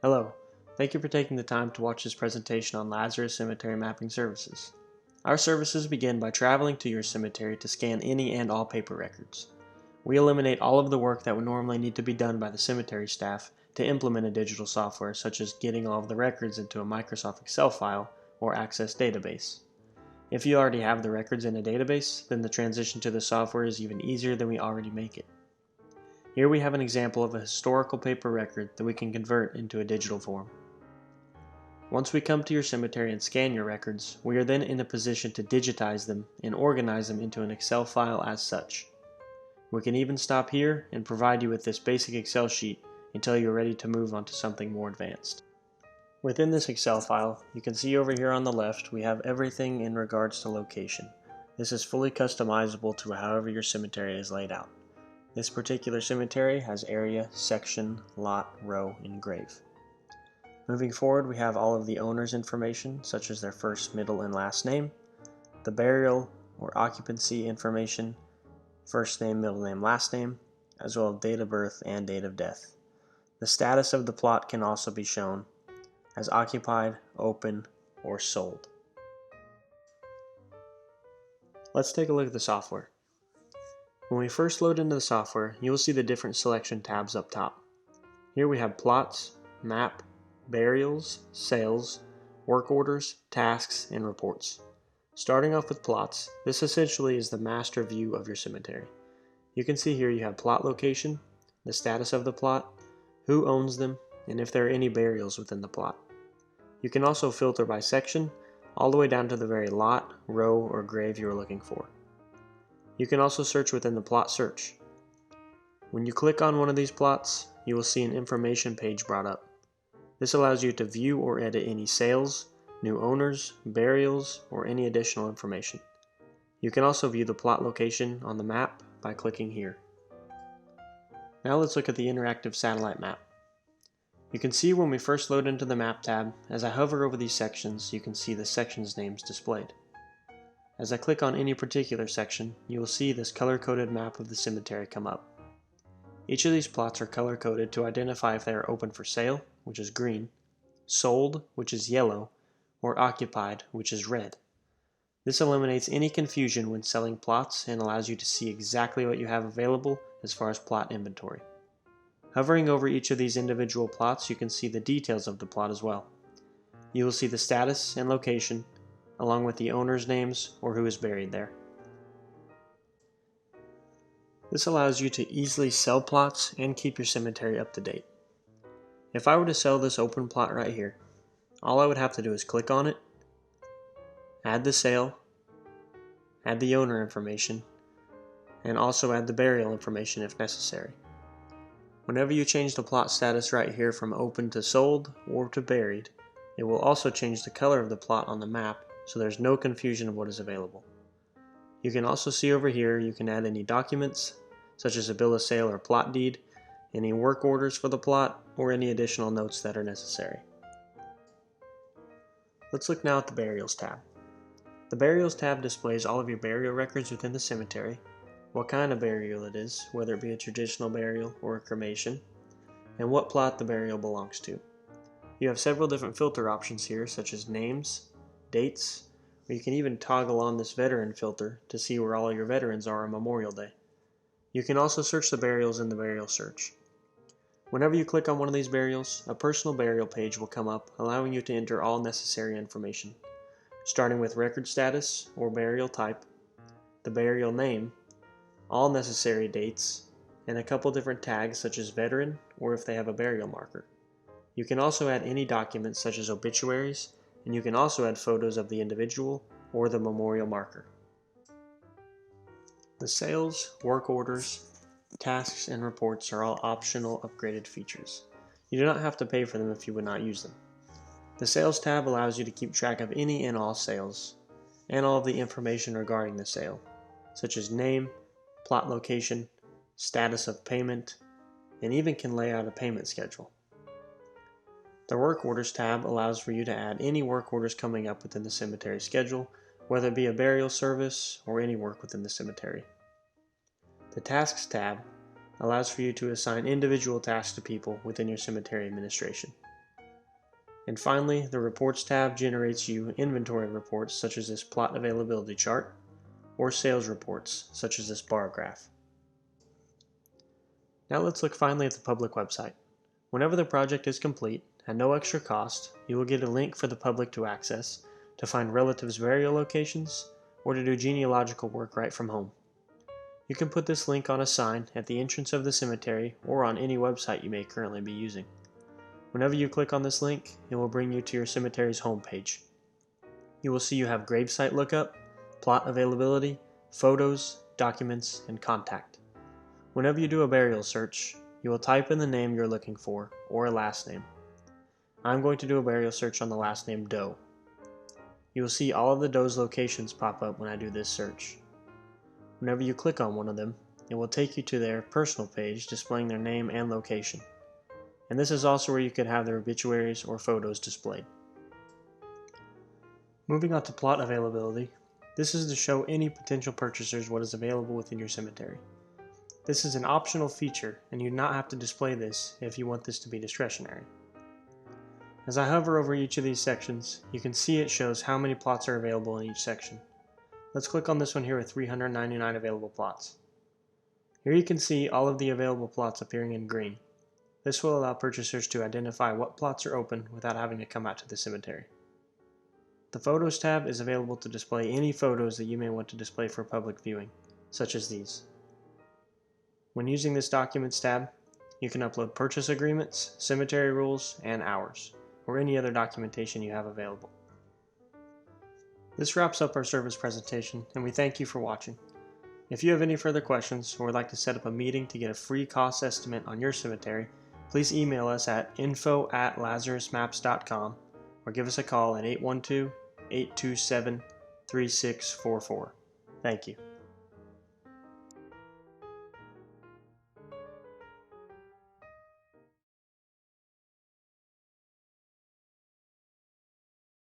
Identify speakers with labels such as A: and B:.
A: Hello, thank you for taking the time to watch this presentation on Lazarus Cemetery Mapping Services. Our services begin by traveling to your cemetery to scan any and all paper records. We eliminate all of the work that would normally need to be done by the cemetery staff to implement a digital software, such as getting all of the records into a Microsoft Excel file or Access database. If you already have the records in a database, then the transition to the software is even easier than we already make it. Here we have an example of a historical paper record that we can convert into a digital form. Once we come to your cemetery and scan your records, we are then in a position to digitize them and organize them into an Excel file as such. We can even stop here and provide you with this basic Excel sheet until you're ready to move on to something more advanced. Within this Excel file, you can see over here on the left we have everything in regards to location. This is fully customizable to however your cemetery is laid out. This particular cemetery has area, section, lot, row, and grave. Moving forward, we have all of the owner's information, such as their first, middle, and last name, the burial or occupancy information, first name, middle name, last name, as well as date of birth and date of death. The status of the plot can also be shown as occupied, open, or sold. Let's take a look at the software. When we first load into the software, you will see the different selection tabs up top. Here we have plots, map, burials, sales, work orders, tasks, and reports. Starting off with plots, this essentially is the master view of your cemetery. You can see here you have plot location, the status of the plot, who owns them, and if there are any burials within the plot. You can also filter by section, all the way down to the very lot, row, or grave you are looking for. You can also search within the plot search. When you click on one of these plots, you will see an information page brought up. This allows you to view or edit any sales, new owners, burials, or any additional information. You can also view the plot location on the map by clicking here. Now let's look at the interactive satellite map. You can see when we first load into the map tab, as I hover over these sections, you can see the sections names displayed. As I click on any particular section, you will see this color-coded map of the cemetery come up. Each of these plots are color-coded to identify if they are open for sale, which is green, sold, which is yellow, or occupied, which is red. This eliminates any confusion when selling plots and allows you to see exactly what you have available as far as plot inventory. Hovering over each of these individual plots, you can see the details of the plot as well. You will see the status and location, along with the owner's names or who is buried there. This allows you to easily sell plots and keep your cemetery up to date. If I were to sell this open plot right here, all I would have to do is click on it, add the sale, add the owner information, and also add the burial information if necessary. Whenever you change the plot status right here from open to sold or to buried, it will also change the color of the plot on the map so there's no confusion of what is available. You can also see over here you can add any documents such as a bill of sale or plot deed, any work orders for the plot, or any additional notes that are necessary. Let's look now at the Burials tab. The Burials tab displays all of your burial records within the cemetery, what kind of burial it is, whether it be a traditional burial or a cremation, and what plot the burial belongs to. You have several different filter options here, such as names, dates, or you can even toggle on this veteran filter to see where all your veterans are on Memorial Day. You can also search the burials in the burial search. Whenever you click on one of these burials, a personal burial page will come up, allowing you to enter all necessary information, starting with record status or burial type, the burial name, all necessary dates, and a couple different tags such as veteran or if they have a burial marker. You can also add any documents such as obituaries, and you can also add photos of the individual or the memorial marker. The sales, work orders, tasks, and reports are all optional upgraded features. You do not have to pay for them if you would not use them. The sales tab allows you to keep track of any and all sales, and all of the information regarding the sale, such as name, plot location, status of payment, and even can lay out a payment schedule. The Work Orders tab allows for you to add any work orders coming up within the cemetery schedule, whether it be a burial service or any work within the cemetery. The Tasks tab allows for you to assign individual tasks to people within your cemetery administration. And finally, the Reports tab generates you inventory reports such as this plot availability chart, or sales reports such as this bar graph. Now let's look finally at the public website. Whenever the project is complete, at no extra cost, you will get a link for the public to access, to find relatives' burial locations, or to do genealogical work right from home. You can put this link on a sign at the entrance of the cemetery or on any website you may currently be using. Whenever you click on this link, it will bring you to your cemetery's homepage. You will see you have gravesite lookup, plot availability, photos, documents, and contact. Whenever you do a burial search, you will type in the name you're looking for, or a last name. I'm going to do a burial search on the last name Doe. You will see all of the Doe's locations pop up when I do this search. Whenever you click on one of them, it will take you to their personal page displaying their name and location. And this is also where you could have their obituaries or photos displayed. Moving on to plot availability, this is to show any potential purchasers what is available within your cemetery. This is an optional feature, and you do not have to display this if you want this to be discretionary. As I hover over each of these sections, you can see it shows how many plots are available in each section. Let's click on this one here with 399 available plots. Here you can see all of the available plots appearing in green. This will allow purchasers to identify what plots are open without having to come out to the cemetery. The Photos tab is available to display any photos that you may want to display for public viewing, such as these. When using this Documents tab, you can upload purchase agreements, cemetery rules, and hours, or any other documentation you have available. This wraps up our service presentation, and we thank you for watching. If you have any further questions or would like to set up a meeting to get a free cost estimate on your cemetery, please email us at info@lazarusmaps.com or give us a call at 812-827-3644. Thank you.